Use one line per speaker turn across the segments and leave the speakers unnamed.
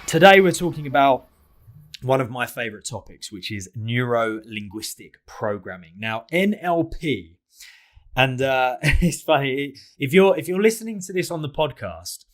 Today we're talking about one of my favorite topics, which is neuro-linguistic programming. Now, NLP, and it's funny, if you're listening to this on the podcast,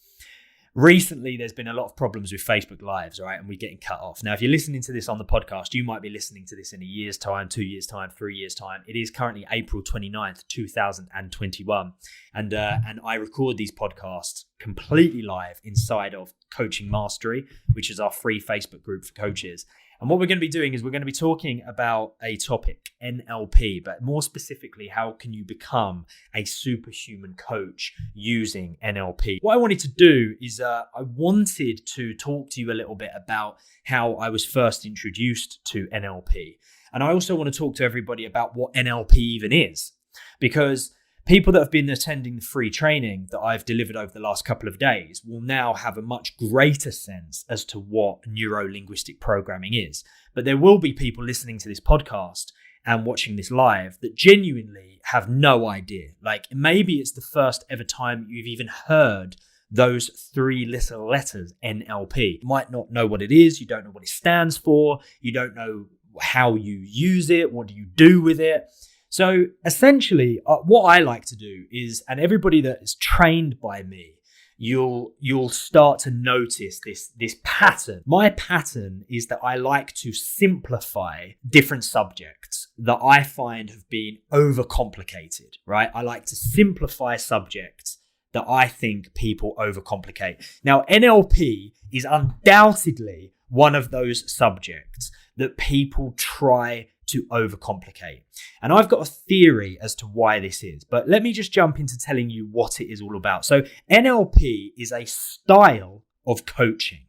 recently there's been a lot of problems with Facebook Lives, right? And we're getting cut off. Now, if you're listening to this on the podcast, you might be listening to this in a year's time, 2 years' time, 3 years' time. It is currently April 29th, 2021. And I record these podcasts completely live inside of Coaching Mastery, which is our free Facebook group for coaches. And what we're going to be doing is we're going to be talking about a topic, NLP, but more specifically, how can you become a superhuman coach using NLP? What I wanted to do is I wanted to talk to you a little bit about how I was first introduced to NLP. And I also want to talk to everybody about what NLP even is, because people that have been attending the free training that I've delivered over the last couple of days will now have a much greater sense as to what neuro-linguistic programming is. But there will be people listening to this podcast and watching this live that genuinely have no idea. Like, maybe it's the first ever time you've even heard those three little letters, NLP. You might not know what it is. You don't know what it stands for. You don't know how you use it. What do you do with it? So essentially, what I like to do is, and everybody that is trained by me, you'll start to notice this pattern. My pattern is that I like to simplify different subjects that I find have been overcomplicated, right? I like to simplify subjects that I think people overcomplicate. Now, NLP is undoubtedly one of those subjects that people try to overcomplicate. And I've got a theory as to why this is, but let me just jump into telling you what it is all about. So NLP is a style of coaching,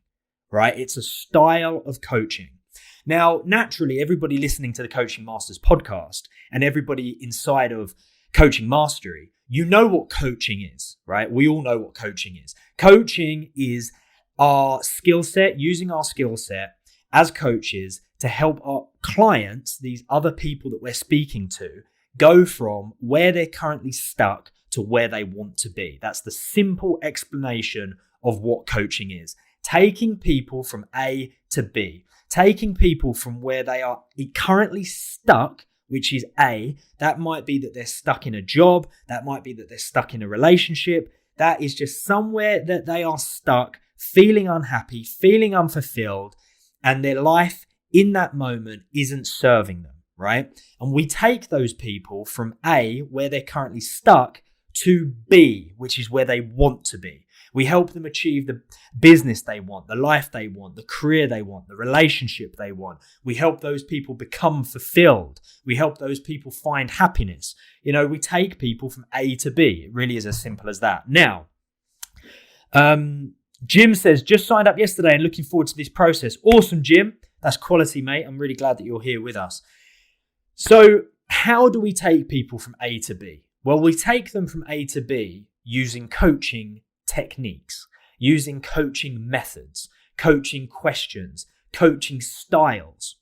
right? It's a style of coaching. Now, naturally, everybody listening to the Coaching Masters podcast and everybody inside of Coaching Mastery, you know what coaching is, right? We all know what coaching is. Coaching is our skill set, using our skill set as coaches to help our clients, these other people that we're speaking to, go from where they're currently stuck to where they want to be. That's the simple explanation of what coaching is. Taking people from A to B, taking people from where they are currently stuck, which is A. That might be that they're stuck in a job. That might be that they're stuck in a relationship. That is just somewhere that they are stuck, feeling unhappy, feeling unfulfilled, and their life in that moment isn't serving them, right? And we take those people from A, where they're currently stuck, to B, which is where they want to be. We help them achieve the business they want, the life they want, the career they want, the relationship they want. We help those people become fulfilled. We help those people find happiness. You know, we take people from A to B. It really is as simple as that. Now, Jim says, just signed up yesterday and looking forward to this process. Awesome, Jim. That's quality, mate. I'm really glad that you're here with us. So how do we take people from A to B? Well, we take them from A to B using coaching techniques, using coaching methods, coaching questions, coaching styles.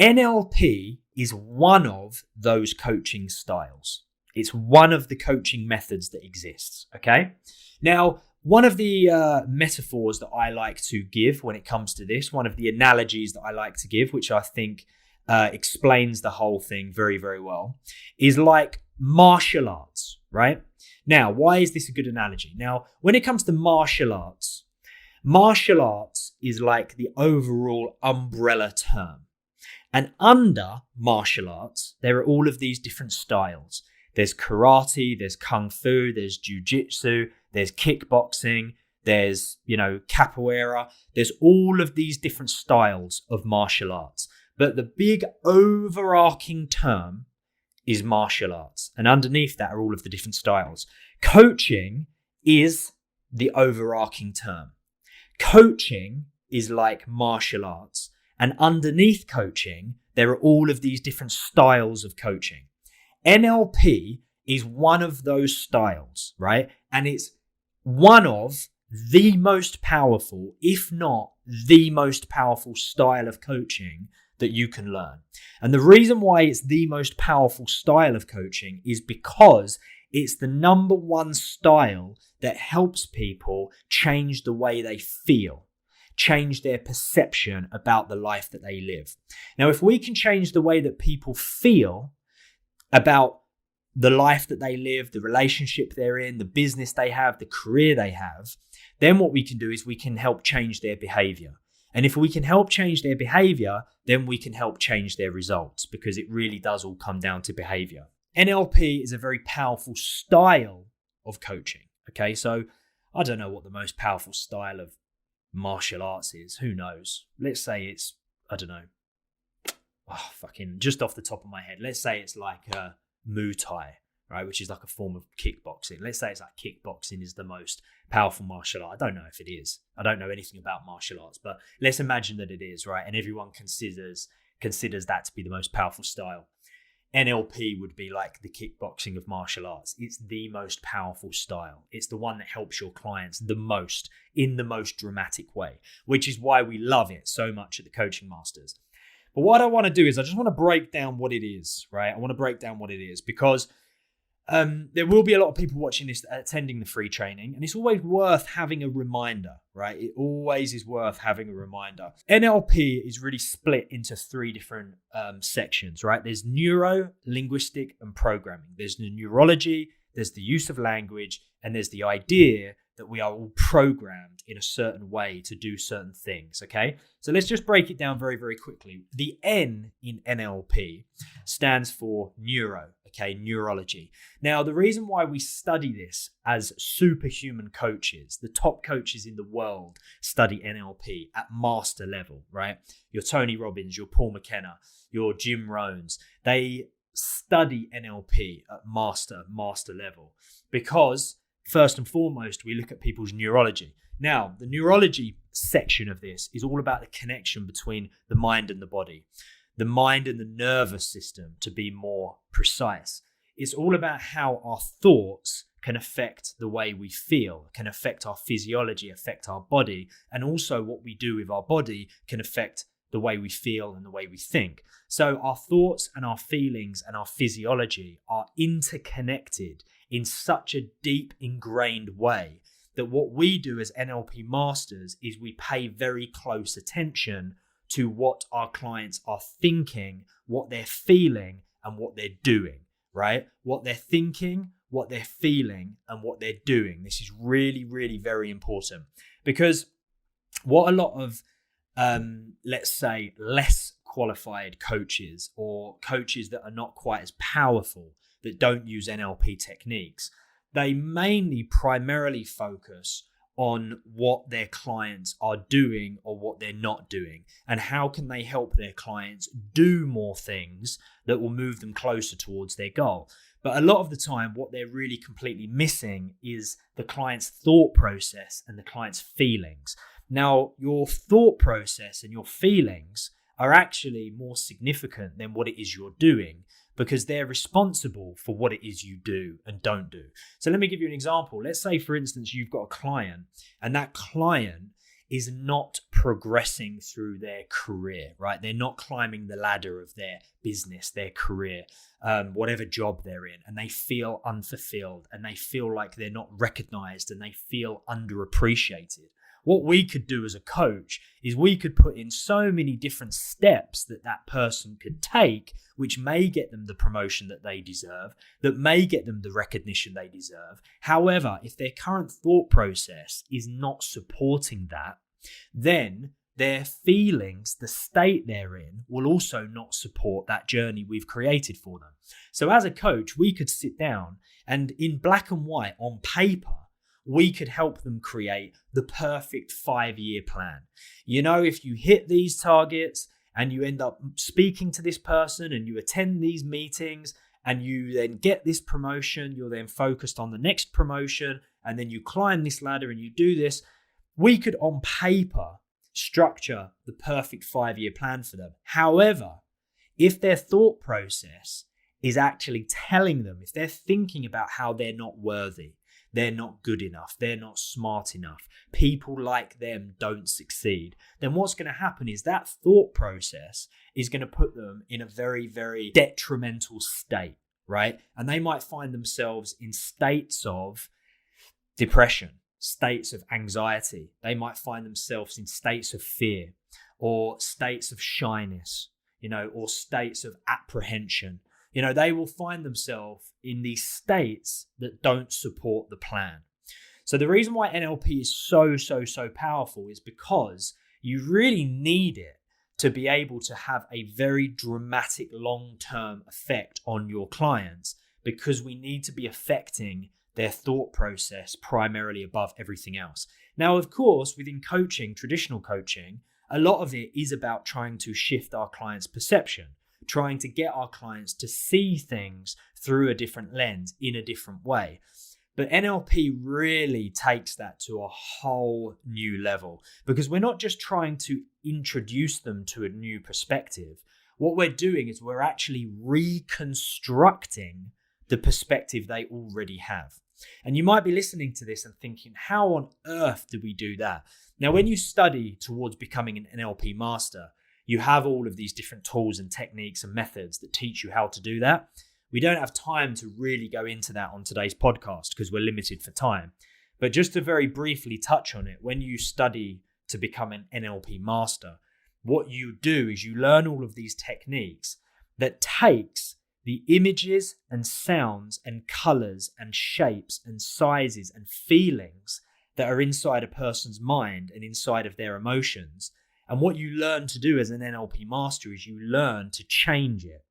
NLP is one of those coaching styles. It's one of the coaching methods that exists, okay? Now, one of the metaphors that I like to give when it comes to this, one of the analogies that I like to give, which I think explains the whole thing very, very well, is like martial arts, right? Now, why is this a good analogy? Now, when it comes to martial arts is like the overall umbrella term. And under martial arts, there are all of these different styles. There's karate, there's kung fu, there's jiu-jitsu, there's kickboxing, there's, capoeira. There's all of these different styles of martial arts. But the big overarching term is martial arts. And underneath that are all of the different styles. Coaching is the overarching term. Coaching is like martial arts. And underneath coaching, there are all of these different styles of coaching. NLP is one of those styles, right? And it's one of the most powerful, if not the most powerful style of coaching that you can learn. And the reason why it's the most powerful style of coaching is because it's the number one style that helps people change the way they feel, change their perception about the life that they live. Now, if we can change the way that people feel about the life that they live, the relationship they're in, the business they have, the career they have, then what we can do is we can help change their behavior. And if we can help change their behavior, then we can help change their results, because it really does all come down to behavior. NLP is a very powerful style of coaching. Okay, so I don't know what the most powerful style of martial arts is. Who knows? Let's say it's, I don't know. Just off the top of my head, let's say it's like Muay Thai, right? Which is like a form of kickboxing. Let's say it's like kickboxing is the most powerful martial art. I don't know if it is. I don't know anything about martial arts, but let's imagine that it is, right? And everyone considers that to be the most powerful style. NLP would be like the kickboxing of martial arts. It's the most powerful style. It's the one that helps your clients the most in the most dramatic way, which is why we love it so much at the Coaching Masters. But what I want to do is I just want to break down what it is, right? I want to break down what it is because there will be a lot of people watching this attending the free training, and it's always worth having a reminder, right? It always is worth having a reminder. NLP is really split into 3 different sections, right? There's neuro, linguistic, and programming. There's the neurology, there's the use of language, and there's the idea that we are all programmed in a certain way to do certain things, okay? So let's just break it down very, very quickly. The N in NLP stands for neuro, okay, neurology. Now, the reason why we study this as superhuman coaches, the top coaches in the world study NLP at master level, right? Your Tony Robbins, your Paul McKenna, your Jim Rohns, they study NLP at master level because first and foremost, we look at people's neurology. Now, the neurology section of this is all about the connection between the mind and the body, the mind and the nervous system, to be more precise. It's all about how our thoughts can affect the way we feel, can affect our physiology, affect our body, and also what we do with our body can affect the way we feel and the way we think. So our thoughts and our feelings and our physiology are interconnected in such a deep ingrained way that what we do as NLP masters is we pay very close attention to what our clients are thinking, what they're feeling, and what they're doing, right? What they're thinking, what they're feeling, and what they're doing. This is really, really very important because what a lot of let's say less qualified coaches or coaches that are not quite as powerful, that don't use NLP techniques, they primarily focus on what their clients are doing or what they're not doing, and how can they help their clients do more things that will move them closer towards their goal. But a lot of the time, what they're really completely missing is the client's thought process and the client's feelings. Now, your thought process and your feelings are actually more significant than what it is you're doing, because they're responsible for what it is you do and don't do. So let me give you an example. Let's say, for instance, you've got a client and that client is not progressing through their career, right? They're not climbing the ladder of their business, their career, whatever job they're in, and they feel unfulfilled and they feel like they're not recognized and they feel underappreciated. What we could do as a coach is we could put in so many different steps that person could take, which may get them the promotion that they deserve, that may get them the recognition they deserve. However, if their current thought process is not supporting that, then their feelings, the state they're in, will also not support that journey we've created for them. So as a coach, we could sit down and in black and white on paper, we could help them create the perfect 5-year plan. You know, if you hit these targets and you end up speaking to this person and you attend these meetings and you then get this promotion, you're then focused on the next promotion, and then you climb this ladder and you do this. We could on paper structure the perfect 5-year plan for them. However, if their thought process is actually telling them, if they're thinking about how they're not worthy, they're not good enough, they're not smart enough, people like them don't succeed, then what's going to happen is that thought process is going to put them in a very, very detrimental state, right? And they might find themselves in states of depression, states of anxiety. They might find themselves in states of fear or states of shyness, or states of apprehension. They will find themselves in these states that don't support the plan. So the reason why NLP is so powerful is because you really need it to be able to have a very dramatic long-term effect on your clients, because we need to be affecting their thought process primarily above everything else. Now, of course, within coaching, traditional coaching, a lot of it is about trying to shift our clients' perception, trying to get our clients to see things through a different lens in a different way. But NLP really takes that to a whole new level, because we're not just trying to introduce them to a new perspective. What we're doing is we're actually reconstructing the perspective they already have. And you might be listening to this and thinking, how on earth do we do that? Now, when you study towards becoming an NLP master, you have all of these different tools and techniques and methods that teach you how to do that. We don't have time to really go into that on today's podcast because we're limited for time. But just to very briefly touch on it, when you study to become an NLP master, what you do is you learn all of these techniques that takes the images and sounds and colors and shapes and sizes and feelings that are inside a person's mind and inside of their emotions. And what you learn to do as an NLP master is you learn to change it.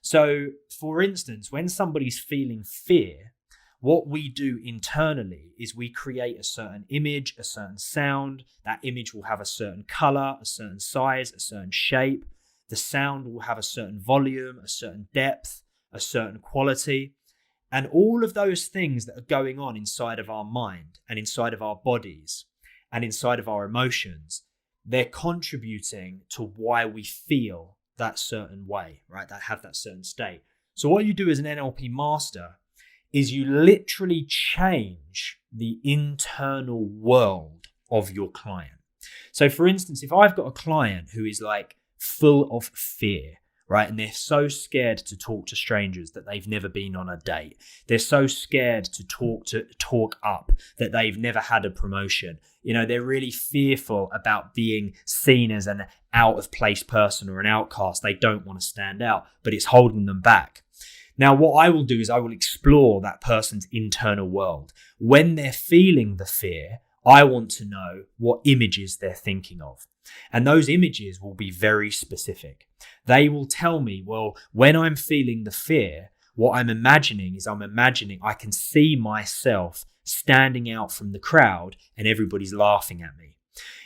So, for instance, when somebody's feeling fear, what we do internally is we create a certain image, a certain sound. That image will have a certain color, a certain size, a certain shape. The sound will have a certain volume, a certain depth, a certain quality. And all of those things that are going on inside of our mind and inside of our bodies and inside of our emotions, they're contributing to why we feel that certain way, right? That have that certain state. So what you do as an NLP master is you literally change the internal world of your client. So for instance, if I've got a client who is like full of fear, right? And they're so scared to talk to strangers that they've never been on a date. They're so scared to talk up that they've never had a promotion. They're really fearful about being seen as an out of place person or an outcast. They don't want to stand out, but it's holding them back. Now, what I will do is I will explore that person's internal world. When they're feeling the fear, I want to know what images they're thinking of. And those images will be very specific. They will tell me, well, when I'm feeling the fear, what I'm imagining is I can see myself standing out from the crowd and everybody's laughing at me.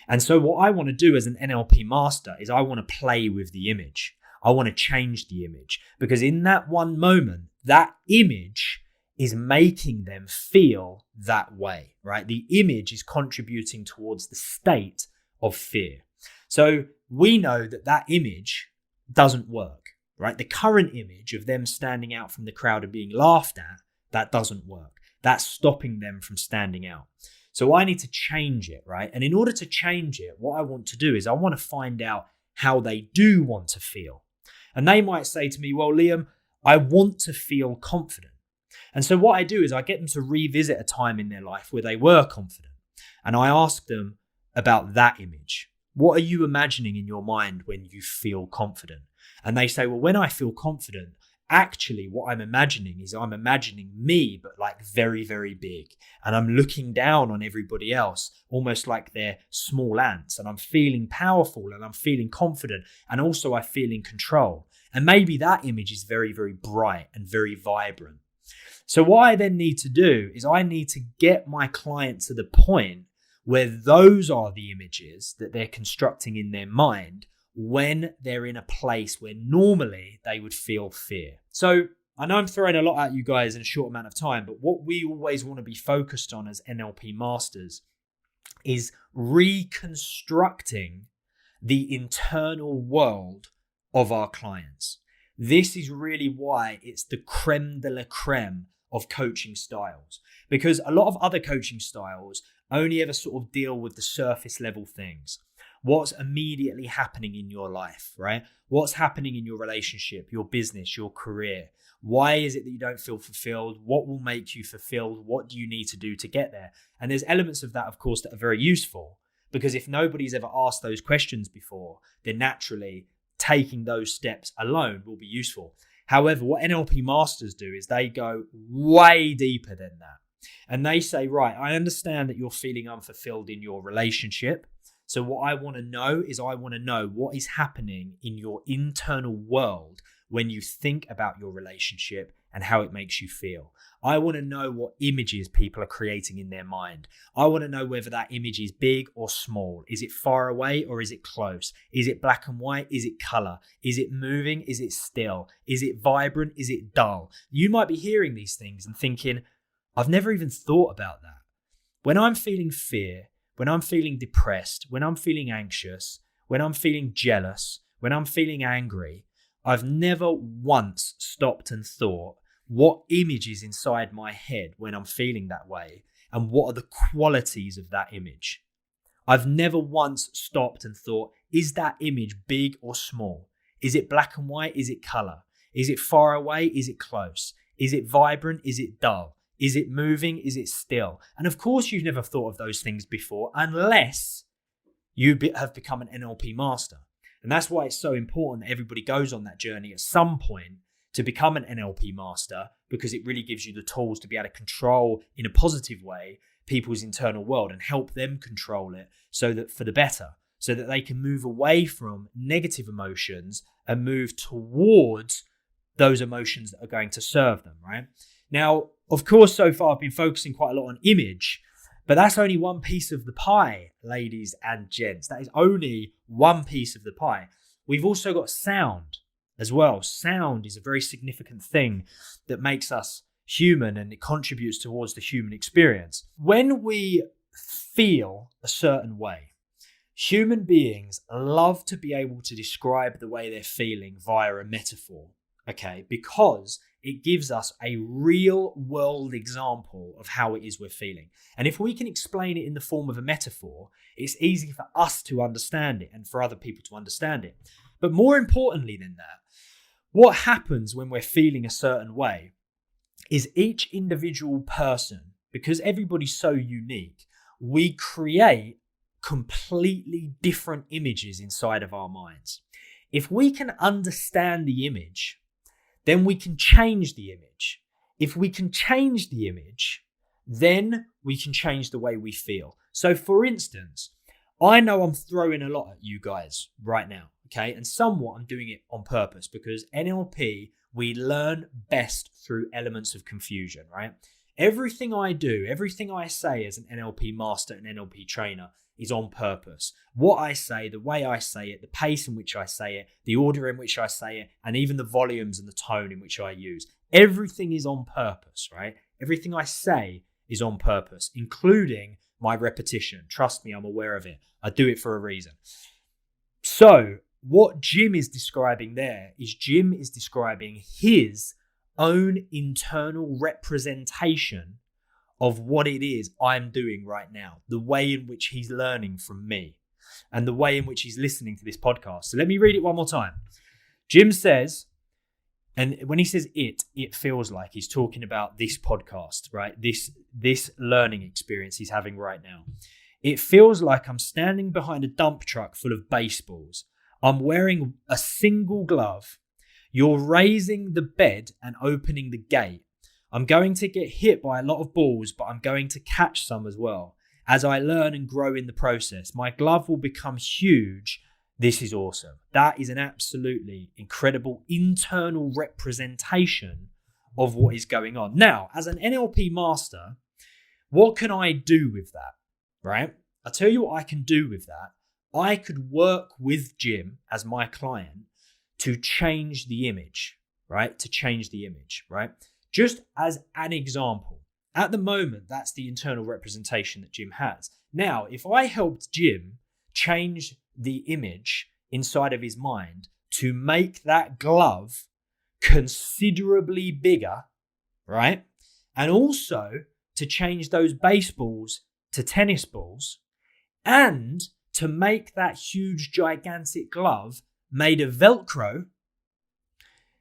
And so what I want to do as an NLP master is I want to play with the image. I want to change the image, because in that one moment, that image is making them feel that way, right? The image is contributing towards the state of fear. So we know that image doesn't work, right? The current image of them standing out from the crowd and being laughed at, that doesn't work. That's stopping them from standing out. So I need to change it, right? And in order to change it, what I want to do is I want to find out how they do want to feel. And they might say to me, well, Liam, I want to feel confident. And so what I do is I get them to revisit a time in their life where they were confident. And I ask them about that image. What are you imagining in your mind when you feel confident? And they say, well, when I feel confident, actually what I'm imagining is I'm imagining me, but like very, very big. And I'm looking down on everybody else, almost like they're small ants. And I'm feeling powerful and I'm feeling confident. And also I feel in control. And maybe that image is very, very bright and very vibrant. So what I then need to do is I need to get my client to the point where those are the images that they're constructing in their mind when they're in a place where normally they would feel fear. So I know I'm throwing a lot at you guys in a short amount of time, but what we always want to be focused on as NLP masters is reconstructing the internal world of our clients. This is really why it's the creme de la creme of coaching styles, because a lot of other coaching styles only ever sort of deal with the surface level things. What's immediately happening in your life, right? What's happening in your relationship, your business, your career? Why is it that you don't feel fulfilled? What will make you fulfilled? What do you need to do to get there? And there's elements of that, of course, that are very useful, because if nobody's ever asked those questions before, then naturally taking those steps alone will be useful. However, what NLP masters do is they go way deeper than that. And they say, right, I understand that you're feeling unfulfilled in your relationship. So what I want to know is what is happening in your internal world when you think about your relationship and how it makes you feel. I want to know what images people are creating in their mind. I want to know whether that image is big or small. Is it far away or is it close? Is it black and white? Is it color? Is it moving? Is it still? Is it vibrant? Is it dull? You might be hearing these things and thinking, I've never even thought about that. When I'm feeling fear, when I'm feeling depressed, when I'm feeling anxious, when I'm feeling jealous, when I'm feeling angry, I've never once stopped and thought, what image is inside my head when I'm feeling that way? And what are the qualities of that image? I've never once stopped and thought, is that image big or small? Is it black and white? Is it color? Is it far away? Is it close? Is it vibrant? Is it dull? Is it moving? Is it still? And of course, you've never thought of those things before unless you have become an NLP master. And that's why it's so important that everybody goes on that journey at some point to become an NLP master, because it really gives you the tools to be able to control in a positive way people's internal world and help them control it so that for the better, so that they can move away from negative emotions and move towards those emotions that are going to serve them, right? Now, of course, so far I've been focusing quite a lot on image, but that's only one piece of the pie, ladies and gents. That is only one piece of the pie. We've also got sound as well. Sound is a very significant thing that makes us human, and it contributes towards the human experience. When we feel a certain way, human beings love to be able to describe the way they're feeling via a metaphor, okay? Because it gives us a real world example of how it is we're feeling. And if we can explain it in the form of a metaphor, it's easy for us to understand it and for other people to understand it. But more importantly than that, what happens when we're feeling a certain way is each individual person, because everybody's so unique, we create completely different images inside of our minds. If we can understand the image, then we can change the image. If we can change the image, then we can change the way we feel. So for instance, I know I'm throwing a lot at you guys right now, okay? And somewhat I'm doing it on purpose, because NLP, we learn best through elements of confusion, right? Everything I do, everything I say as an NLP master and NLP trainer is on purpose. What I say, the way I say it, the pace in which I say it, the order in which I say it, and even the volumes and the tone in which I use. Everything is on purpose, right? Everything I say is on purpose, including my repetition. Trust me, I'm aware of it. I do it for a reason. So what Jim is describing there is Jim is describing his own internal representation of what it is I'm doing right now, the way in which he's learning from me and the way in which he's listening to this podcast. So let me read it one more time. Jim says, and when he says it feels like he's talking about this podcast, right? This learning experience he's having right now. It feels like I'm standing behind a dump truck full of baseballs. I'm wearing a single glove. You're raising the bed and opening the gate. I'm going to get hit by a lot of balls, but I'm going to catch some as well. As I learn and grow in the process, my glove will become huge. This is awesome. That is an absolutely incredible internal representation of what is going on. Now, as an NLP master, what can I do with that, right? I'll tell you what I can do with that. I could work with Jim as my client to change the image, right? To change the image, right? Just as an example, at the moment, that's the internal representation that Jim has. Now, if I helped Jim change the image inside of his mind to make that glove considerably bigger, right? And also to change those baseballs to tennis balls, and to make that huge, gigantic glove made of Velcro,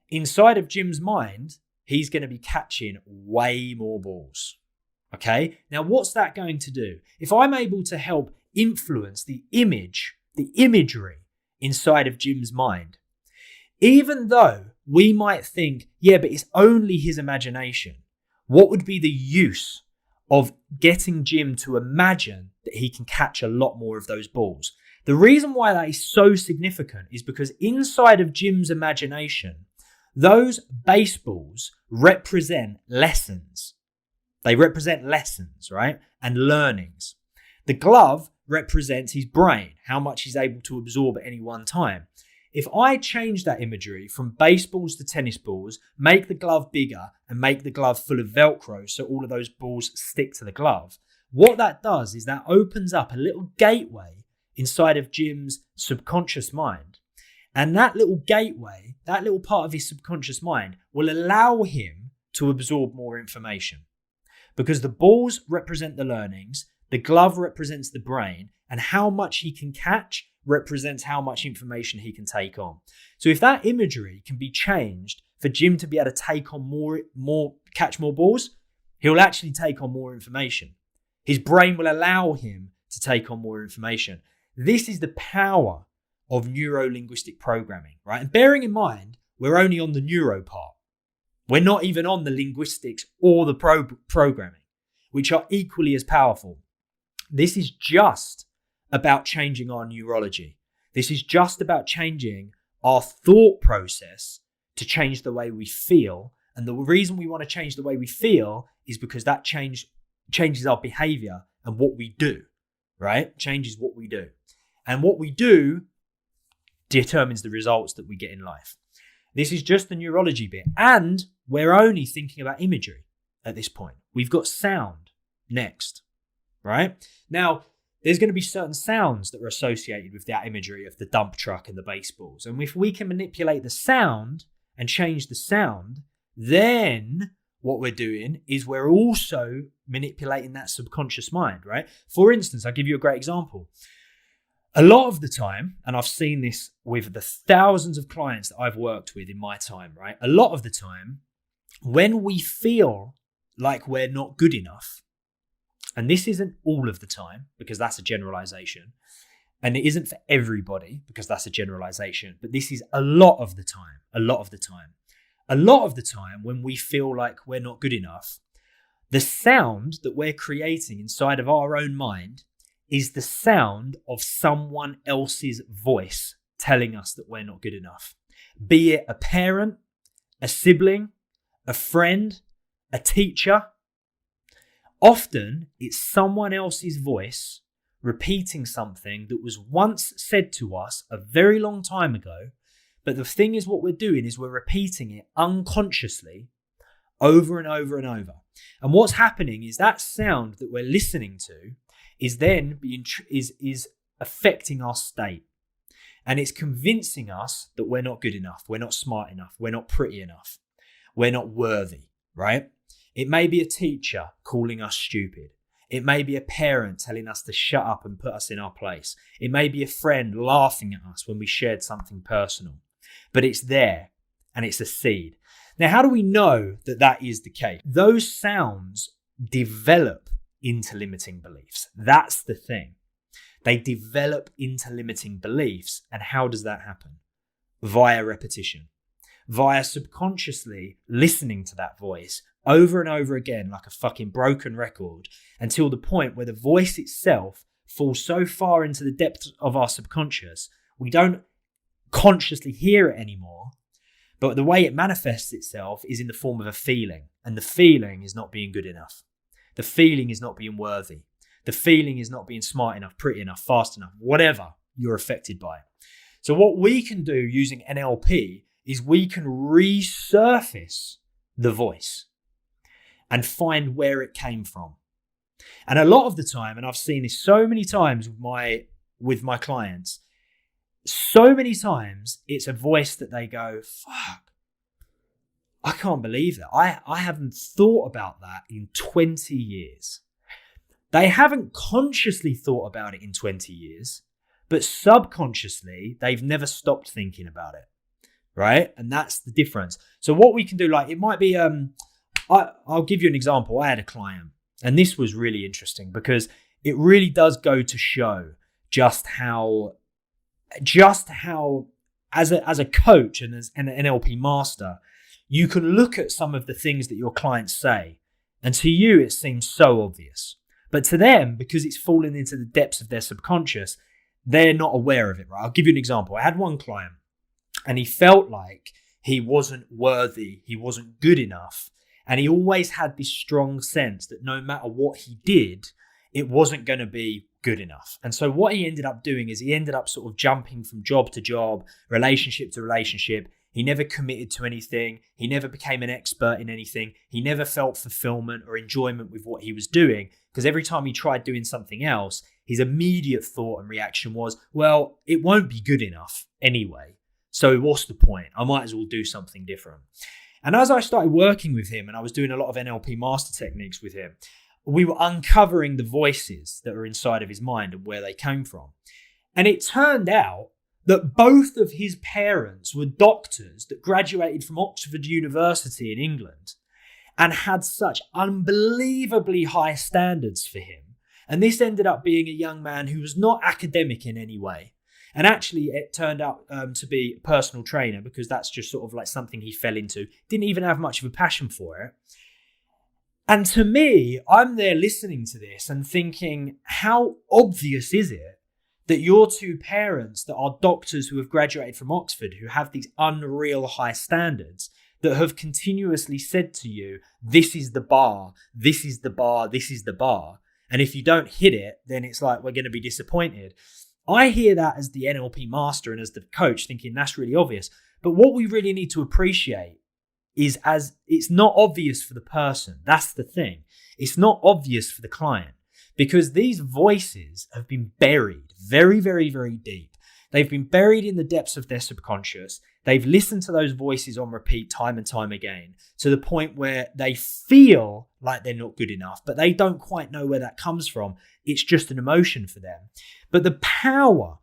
inside of Jim's mind, he's going to be catching way more balls. Okay. Now, what's that going to do? If I'm able to help influence the imagery inside of Jim's mind, even though we might think, yeah, but it's only his imagination, what would be the use of getting Jim to imagine that he can catch a lot more of those balls? The reason why that is so significant is because inside of Jim's imagination, those baseballs represent lessons. They represent lessons, right? And learnings. The glove represents his brain, how much he's able to absorb at any one time. If I change that imagery from baseballs to tennis balls, make the glove bigger and make the glove full of Velcro so all of those balls stick to the glove, what that does is that opens up a little gateway inside of Jim's subconscious mind. And that little gateway, that little part of his subconscious mind will allow him to absorb more information. Because the balls represent the learnings, the glove represents the brain, and how much he can catch represents how much information he can take on. So if that imagery can be changed for Jim to be able to take on catch more balls, he'll actually take on more information. His brain will allow him to take on more information. This is the power of neuro-linguistic programming, right? And bearing in mind, we're only on the neuro part. We're not even on the linguistics or the programming, which are equally as powerful. This is just about changing our neurology. This is just about changing our thought process to change the way we feel. And the reason we want to change the way we feel is because that changes our behavior and what we do, right? Changes what we do. And what we do determines the results that we get in life. This is just the neurology bit. And we're only thinking about imagery at this point. We've got sound next, right? Now, there's going to be certain sounds that are associated with that imagery of the dump truck and the baseballs. And if we can manipulate the sound and change the sound, then what we're doing is we're also manipulating that subconscious mind, right? For instance, I'll give you a great example. A lot of the time, and I've seen this with the thousands of clients that I've worked with in my time, right? A lot of the time, when we feel like we're not good enough, and this isn't all of the time because that's a generalization, and it isn't for everybody because that's a generalization, but this is a lot of the time. A lot of the time when we feel like we're not good enough, the sound that we're creating inside of our own mind is the sound of someone else's voice telling us that we're not good enough. Be it a parent, a sibling, a friend, a teacher. Often it's someone else's voice repeating something that was once said to us a very long time ago. But the thing is, what we're doing is we're repeating it unconsciously over and over and over. And what's happening is that sound that we're listening to is then is affecting our state. And it's convincing us that we're not good enough. We're not smart enough. We're not pretty enough. We're not worthy, right? It may be a teacher calling us stupid. It may be a parent telling us to shut up and put us in our place. It may be a friend laughing at us when we shared something personal. But it's there and it's a seed. Now, how do we know that that is the case? Those sounds develop into limiting beliefs. That's the thing. They develop into limiting beliefs. And how does that happen? Via repetition. Via subconsciously listening to that voice over and over again like a fucking broken record until the point where the voice itself falls so far into the depths of our subconscious, we don't consciously hear it anymore. But the way it manifests itself is in the form of a feeling. And the feeling is not being good enough. The feeling is not being worthy. The feeling is not being smart enough, pretty enough, fast enough, whatever you're affected by. So what we can do using NLP is we can resurface the voice and find where it came from. And a lot of the time, and I've seen this so many times with my clients, so many times it's a voice that they go, fuck, I can't believe that. I haven't thought about that in 20 years. They haven't consciously thought about it in 20 years, but subconsciously, they've never stopped thinking about it. right? And that's the difference. So what we can do, like it might be, I'll give you an example. I had a client, and this was really interesting because it really does go to show just how as a coach and as an NLP master, you can look at some of the things that your clients say, and to you it seems so obvious, but to them, because it's fallen into the depths of their subconscious, they're not aware of it, right? I'll give you an example. I had one client, and he felt like he wasn't worthy, he wasn't good enough, and he always had this strong sense that no matter what he did, it wasn't going to be good enough. And so what he ended up doing is he ended up sort of jumping from job to job, relationship to relationship. He never committed to anything. He never became an expert in anything. He never felt fulfillment or enjoyment with what he was doing, because every time he tried doing something else, his immediate thought and reaction was, well, it won't be good enough anyway. So what's the point? I might as well do something different. And as I started working with him, and I was doing a lot of NLP master techniques with him, we were uncovering the voices that were inside of his mind and where they came from. And it turned out that both of his parents were doctors that graduated from Oxford University in England and had such unbelievably high standards for him. And this ended up being a young man who was not academic in any way. And actually, it turned out to be a personal trainer, because that's just sort of like something he fell into. Didn't even have much of a passion for it. And to me, I'm there listening to this and thinking, how obvious is it that your two parents that are doctors who have graduated from Oxford, who have these unreal high standards, that have continuously said to you, this is the bar, this is the bar, this is the bar. And if you don't hit it, then it's like, we're going to be disappointed. I hear that as the NLP master and as the coach, thinking that's really obvious. But what we really need to appreciate is, as it's not obvious for the person. That's the thing. It's not obvious for the client, because these voices have been buried very, very, very deep. They've been buried in the depths of their subconscious. They've listened to those voices on repeat time and time again, to the point where they feel like they're not good enough, but they don't quite know where that comes from. It's just an emotion for them. But the power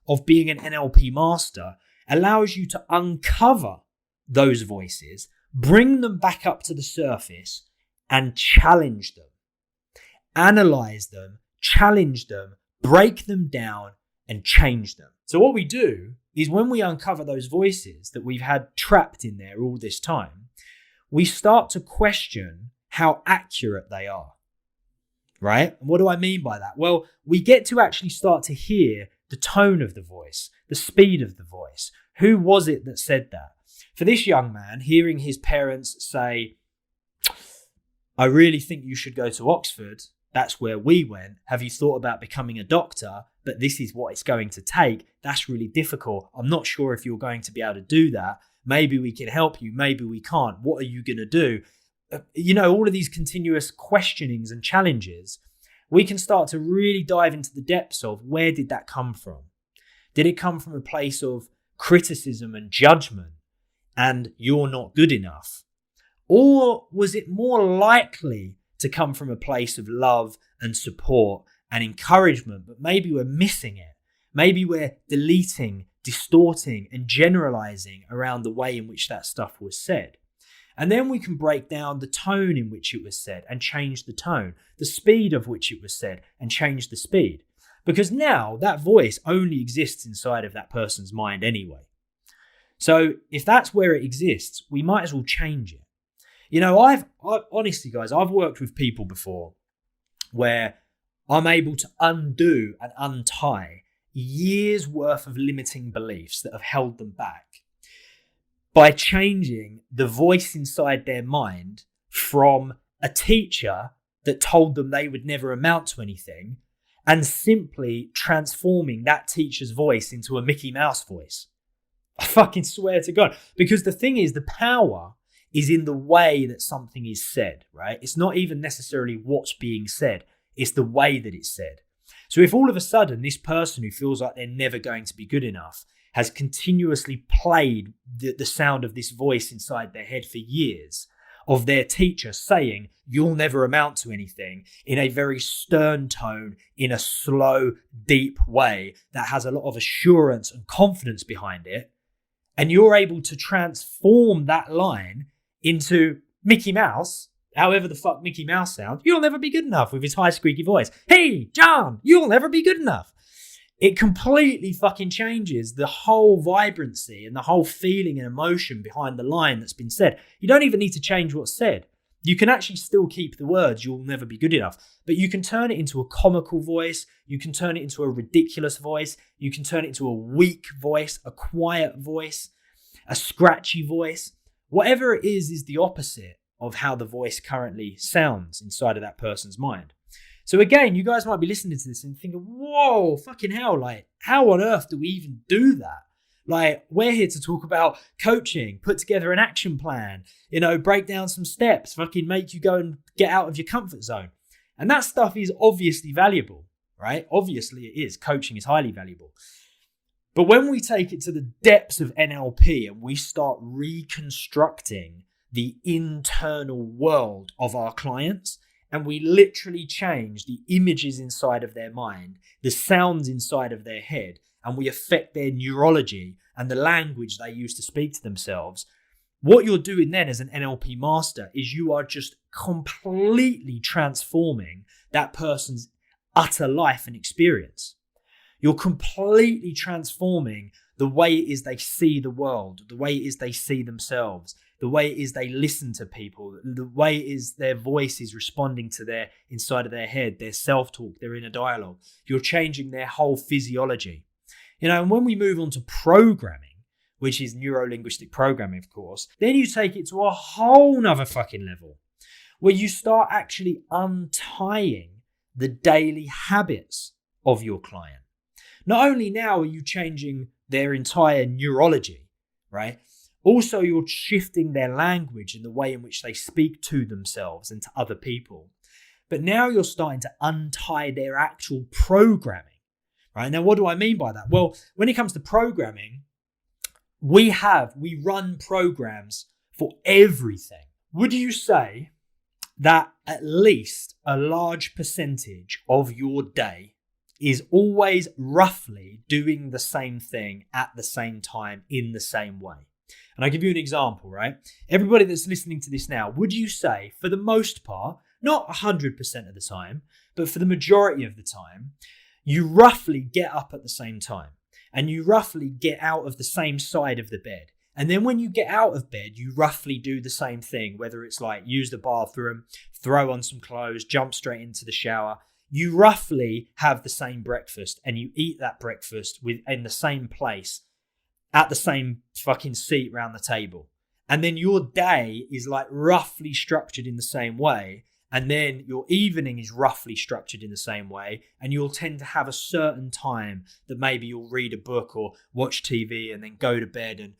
of being an NLP master allows you to uncover those voices, bring them back up to the surface, and challenge them, analyze them, challenge them, break them down, and change them. So what we do is, when we uncover those voices that we've had trapped in there all this time, we start to question how accurate they are, right? And what do I mean by that? Well, we get to actually start to hear the tone of the voice, the speed of the voice. Who was it that said that? For this young man, hearing his parents say, I really think you should go to Oxford. That's where we went. Have you thought about becoming a doctor? But this is what it's going to take. That's really difficult. I'm not sure if you're going to be able to do that. Maybe we can help you. Maybe we can't. What are you going to do? All of these continuous questionings and challenges, we can start to really dive into the depths of, where did that come from? Did it come from a place of criticism and judgment and you're not good enough? Or was it more likely to come from a place of love and support and encouragement, but maybe we're missing it? Maybe we're deleting, distorting, and generalizing around the way in which that stuff was said. And then we can break down the tone in which it was said and change the tone, the speed of which it was said and change the speed. Because now that voice only exists inside of that person's mind anyway. So if that's where it exists, we might as well change it. Honestly, guys, I've worked with people before where I'm able to undo and untie years worth of limiting beliefs that have held them back by changing the voice inside their mind from a teacher that told them they would never amount to anything, and simply transforming that teacher's voice into a Mickey Mouse voice. I fucking swear to God. Because the thing is, the power is in the way that something is said, right? It's not even necessarily what's being said. It's the way that it's said. So if all of a sudden this person who feels like they're never going to be good enough has continuously played the sound of this voice inside their head for years, of their teacher saying, you'll never amount to anything, in a very stern tone, in a slow, deep way that has a lot of assurance and confidence behind it, and you're able to transform that line into Mickey Mouse, however the fuck Mickey Mouse sounds, you'll never be good enough with his high squeaky voice. Hey, John, you'll never be good enough. It completely fucking changes the whole vibrancy and the whole feeling and emotion behind the line that's been said. You don't even need to change what's said. You can actually still keep the words, you'll never be good enough, but you can turn it into a comical voice. You can turn it into a ridiculous voice. You can turn it into a weak voice, a quiet voice, a scratchy voice. Whatever it is the opposite of how the voice currently sounds inside of that person's mind. So again, you guys might be listening to this and thinking, whoa, fucking hell, like, how on earth do we even do that? Like, we're here to talk about coaching, put together an action plan, break down some steps, fucking make you go and get out of your comfort zone. And that stuff is obviously valuable, right? Obviously it is. Coaching is highly valuable. But when we take it to the depths of NLP and we start reconstructing the internal world of our clients, and we literally change the images inside of their mind, the sounds inside of their head, and we affect their neurology and the language they use to speak to themselves, what you're doing then as an NLP master is you are just completely transforming that person's utter life and experience. You're completely transforming the way it is they see the world, the way it is they see themselves, the way it is they listen to people, the way it is their voice is responding to their inside of their head, their self-talk, their inner dialogue. You're changing their whole physiology. And when we move on to programming, which is neuro-linguistic programming, of course, then you take it to a whole nother fucking level where you start actually untying the daily habits of your client. Not only now are you changing their entire neurology, right? Also, you're shifting their language and the way in which they speak to themselves and to other people. But now you're starting to untie their actual programming. Right. Now, what do I mean by that? Well, when it comes to programming, we run programs for everything. Would you say that at least a large percentage of your day is always roughly doing the same thing at the same time in the same way? And I'll give you an example, right? Everybody that's listening to this now, would you say for the most part, not 100% of the time, but for the majority of the time, you roughly get up at the same time and you roughly get out of the same side of the bed. And then when you get out of bed, you roughly do the same thing, whether it's like use the bathroom, throw on some clothes, jump straight into the shower. You roughly have the same breakfast and you eat that breakfast in the same place at the same fucking seat around the table. And then your day is like roughly structured in the same way. And then your evening is roughly structured in the same way. And you'll tend to have a certain time that maybe you'll read a book or watch TV and then go to bed. And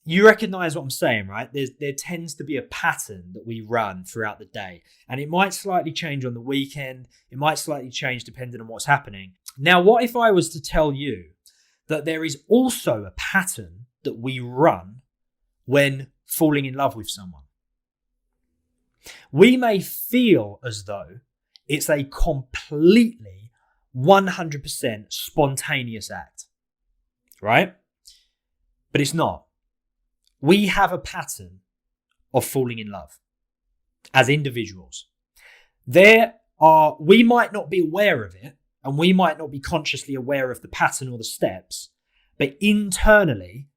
you recognize what I'm saying, right? There tends to be a pattern that we run throughout the day. And it might slightly change on the weekend. It might slightly change depending on what's happening. Now, what if I was to tell you that there is also a pattern that we run when falling in love with someone? We may feel as though it's a completely 100% spontaneous act, right? But it's not. We have a pattern of falling in love as individuals. We might not be aware of it and we might not be consciously aware of the pattern or the steps, but internally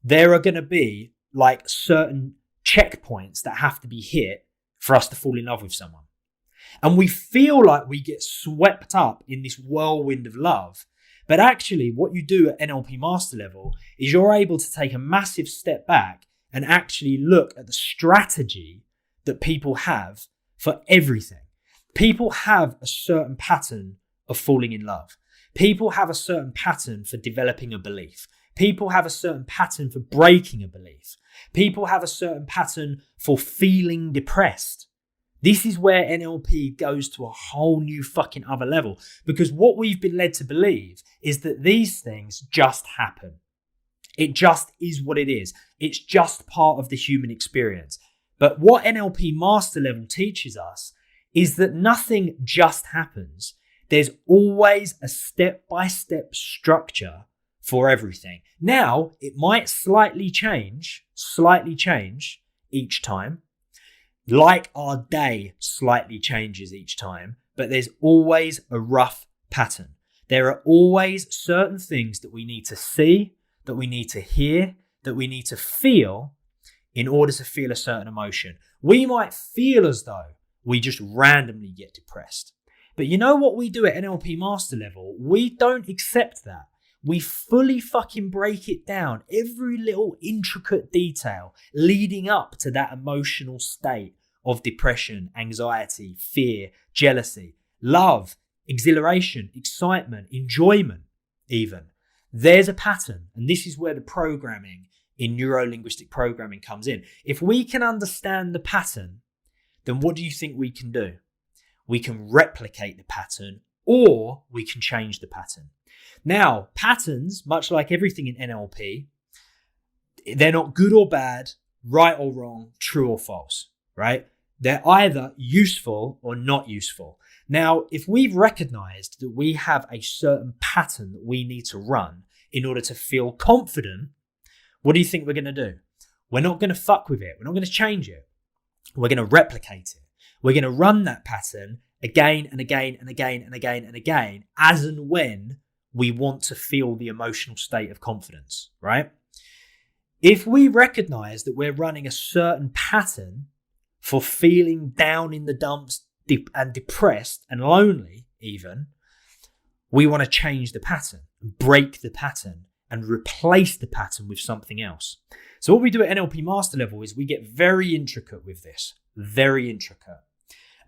there are going to be like certain checkpoints that have to be hit for us to fall in love with someone. And we feel like we get swept up in this whirlwind of love. But actually what you do at NLP master level is you're able to take a massive step back and actually look at the strategy that people have for everything. People have a certain pattern of falling in love. People have a certain pattern for developing a belief. People have a certain pattern for breaking a belief. People have a certain pattern for feeling depressed. This is where NLP goes to a whole new fucking other level, because what we've been led to believe is that these things just happen. It just is what it is. It's just part of the human experience. But what NLP master level teaches us is that nothing just happens. There's always a step-by-step structure for everything. Now, it might slightly change each time, like our day slightly changes each time, but there's always a rough pattern. There are always certain things that we need to see, that we need to hear, that we need to feel in order to feel a certain emotion. We might feel as though we just randomly get depressed. But you know what we do at NLP Master Level? We don't accept that. We fully fucking break it down, every little intricate detail leading up to that emotional state of depression, anxiety, fear, jealousy, love, exhilaration, excitement, enjoyment even. There's a pattern, and this is where the programming in neuro-linguistic programming comes in. If we can understand the pattern, then what do you think we can do? We can replicate the pattern, or we can change the pattern. Now, patterns, much like everything in NLP, they're not good or bad, right or wrong, true or false, right? They're either useful or not useful. Now, if we've recognized that we have a certain pattern that we need to run in order to feel confident, what do you think we're going to do? We're not going to fuck with it. We're not going to change it. We're going to replicate it. We're going to run that pattern again and again and again and again and again, as and when we want to feel the emotional state of confidence, right? If we recognize that we're running a certain pattern for feeling down in the dumps and depressed and lonely even, we want to change the pattern, break the pattern, and replace the pattern with something else. So what we do at NLP Master Level is we get very intricate with this, very intricate.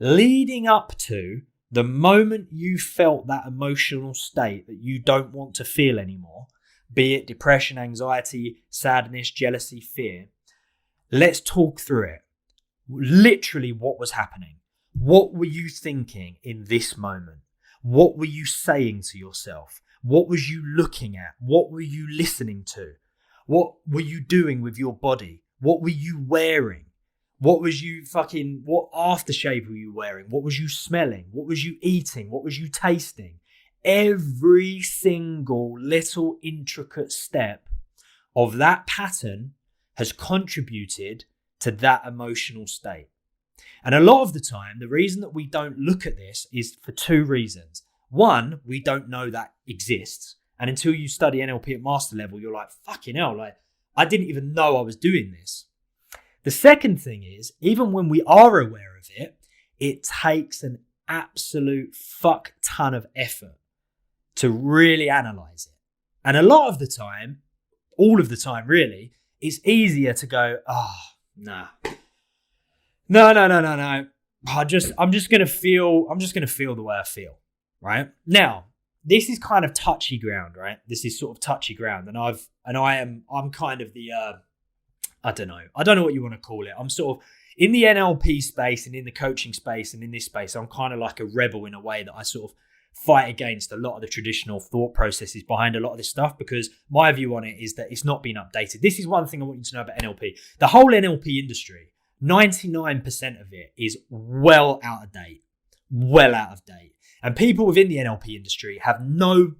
Leading up to the moment you felt that emotional state that you don't want to feel anymore, be it depression, anxiety, sadness, jealousy, fear, let's talk through it. Literally, what was happening? What were you thinking in this moment? What were you saying to yourself? What was you looking at? What were you listening to? What were you doing with your body? What were you wearing? What aftershave were you wearing? What was you smelling? What was you eating? What was you tasting? Every single little intricate step of that pattern has contributed to that emotional state. And a lot of the time, the reason that we don't look at this is for two reasons. One, we don't know that exists. And until you study NLP at master level, you're like, fucking hell, like, I didn't even know I was doing this. The second thing is, even when we are aware of it, it takes an absolute fuck ton of effort to really analyze it. And a lot of the time, all of the time really, it's easier to go, no. I'm just gonna feel the way I feel, right? Now, this is kind of touchy ground, right? This is sort of touchy ground, and I'm kind of the I don't know what you want to call it. I'm sort of in the NLP space and in the coaching space and in this space, I'm kind of like a rebel in a way that I sort of fight against a lot of the traditional thought processes behind a lot of this stuff, because my view on it is that it's not been updated. This is one thing I want you to know about NLP. The whole NLP industry, 99% of it is well out of date. And people within the NLP industry have no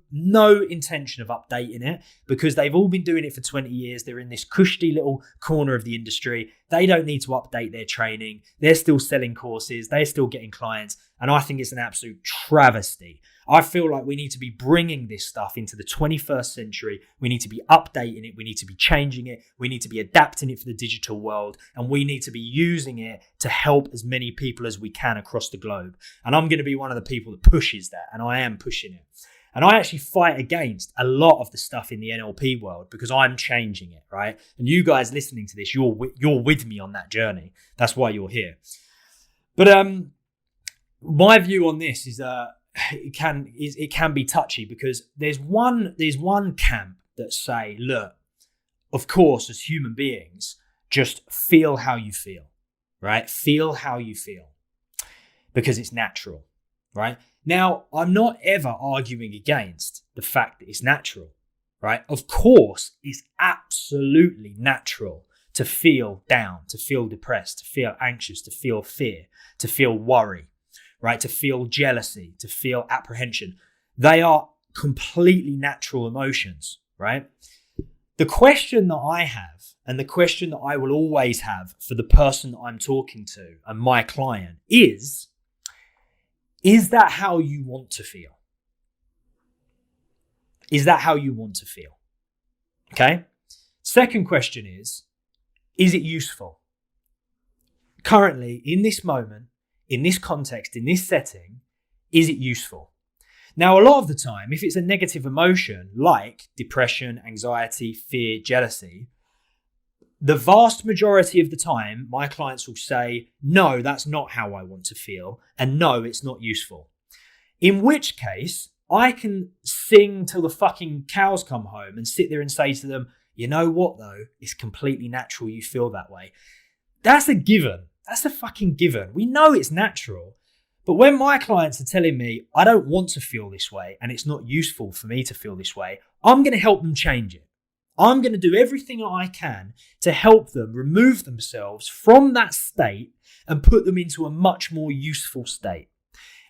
intention of updating it, because they've all been doing it for 20 years. They're in this cushy little corner of the industry. They don't need to update their training. They're still selling courses. They're still getting clients. And I think it's an absolute travesty. I feel like we need to be bringing this stuff into the 21st century. We need to be updating it. We need to be changing it. We need to be adapting it for the digital world. And we need to be using it to help as many people as we can across the globe. And I'm going to be one of the people that pushes that. And I am pushing it. And I actually fight against a lot of the stuff in the NLP world because I'm changing it, right? And you guys listening to this, you're with me on that journey. That's why you're here. But my view on this is it can be touchy, because there's one camp that say, look, of course, as human beings, just feel how you feel, right? Feel how you feel, because it's natural, right? Now, I'm not ever arguing against the fact that it's natural, right? Of course, it's absolutely natural to feel down, to feel depressed, to feel anxious, to feel fear, to feel worry, right? To feel jealousy, to feel apprehension. They are completely natural emotions, right? The question that I have, and the question that I will always have for the person that I'm talking to and my client is that how you want to feel? Is that how you want to feel? Okay. Second question is it useful? Currently, in this moment, in this context, in this setting, is it useful? Now, a lot of the time, if it's a negative emotion like depression, anxiety, fear, jealousy, the vast majority of the time, my clients will say, no, that's not how I want to feel. And no, it's not useful. In which case, I can sing till the fucking cows come home and sit there and say to them, you know what though? It's completely natural you feel that way. That's a given. That's a fucking given. We know it's natural. But when my clients are telling me, I don't want to feel this way and it's not useful for me to feel this way, I'm going to help them change it. I'm going to do everything I can to help them remove themselves from that state and put them into a much more useful state.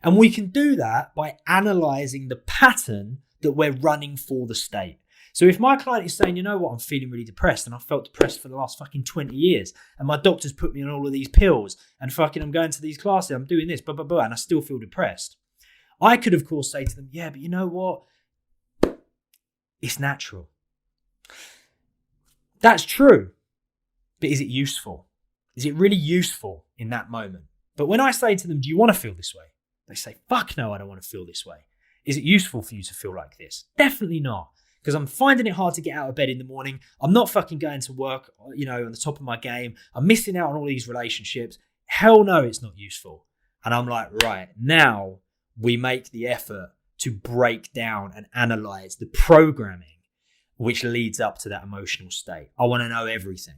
And we can do that by analyzing the pattern that we're running for the state. So if my client is saying, you know what, I'm feeling really depressed and I've felt depressed for the last fucking 20 years and my doctor's put me on all of these pills and fucking I'm going to these classes, I'm doing this, blah, blah, blah, and I still feel depressed. I could, of course, say to them, yeah, but you know what? It's natural. That's true. But is it useful? Is it really useful in that moment? But when I say to them, do you want to feel this way? They say, fuck no, I don't want to feel this way. Is it useful for you to feel like this? Definitely not. Because I'm finding it hard to get out of bed in the morning. I'm not fucking going to work, on the top of my game. I'm missing out on all these relationships. Hell no, it's not useful. And I'm like, right, now we make the effort to break down and analyze the programming which leads up to that emotional state. I want to know everything.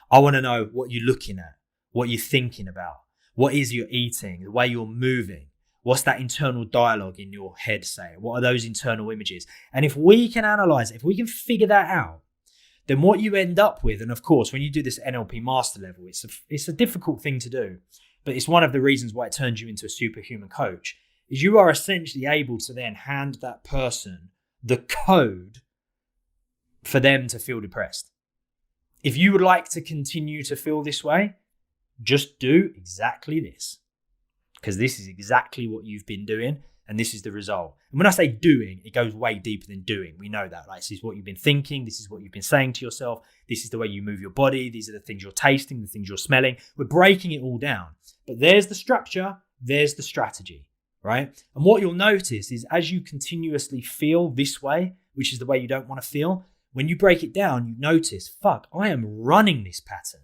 I want to know what you're looking at, what you're thinking about, what is you're eating, the way you're moving. What's that internal dialogue in your head saying? What are those internal images? And if we can analyze it, if we can figure that out, then what you end up with, and of course, when you do this NLP master level, it's a difficult thing to do, but it's one of the reasons why it turns you into a superhuman coach, is you are essentially able to then hand that person the code for them to feel depressed. If you would like to continue to feel this way, just do exactly this. Because this is exactly what you've been doing and this is the result. And when I say doing, it goes way deeper than doing. We know that. Like, this is what you've been thinking. This is what you've been saying to yourself. This is the way you move your body. These are the things you're tasting, the things you're smelling. We're breaking it all down. But there's the structure. There's the strategy, right? And what you'll notice is as you continuously feel this way, which is the way you don't want to feel, when you break it down, you notice, fuck, I am running this pattern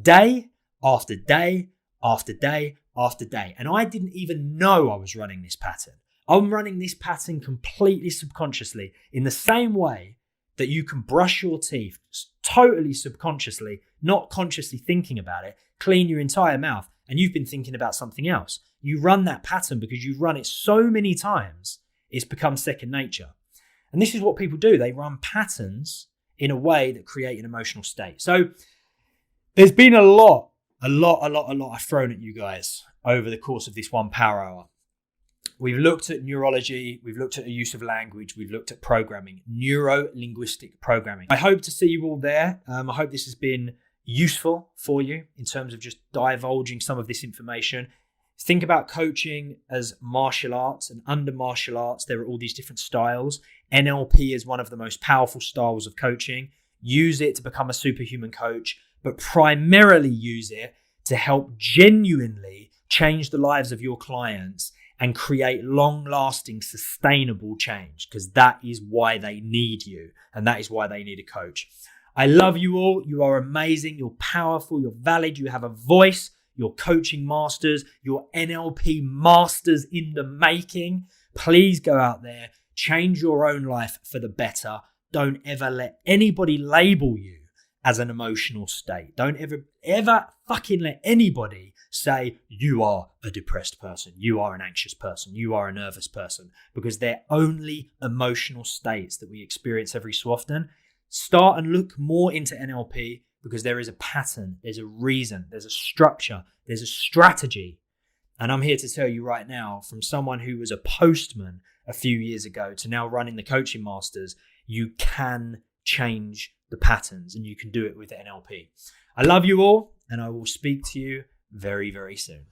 day after day after day after day. And I didn't even know I was running this pattern. I'm running this pattern completely subconsciously in the same way that you can brush your teeth totally subconsciously, not consciously thinking about it, clean your entire mouth, and you've been thinking about something else. You run that pattern because you run it so many times, it's become second nature. And this is what people do. They run patterns in a way that create an emotional state. So there's been a lot I've thrown at you guys over the course of this 1 power hour. We've looked at neurology. We've looked at the use of language. We've looked at programming, neuro-linguistic programming. I hope to see you all there. I hope this has been useful for you in terms of just divulging some of this information. Think about coaching as martial arts, and under martial arts, there are all these different styles. NLP is one of the most powerful styles of coaching. Use it to become a superhuman coach, but primarily use it to help genuinely change the lives of your clients and create long-lasting, sustainable change, because that is why they need you and that is why they need a coach. I love you all. You are amazing. You're powerful. You're valid. You have a voice. You're coaching masters. You're NLP masters in the making. Please go out there, change your own life for the better. Don't ever let anybody label you as an emotional state. Don't ever fucking let anybody say you are a depressed person, you are an anxious person, you are a nervous person, because they're only emotional states that we experience every so often. Start and look more into NLP, because there is a pattern, there's a reason, there's a structure, there's a strategy. And I'm here to tell you right now, from someone who was a postman a few years ago to now running the coaching masters, you can change the patterns, and you can do it with NLP. I love you all, and I will speak to you very, very soon.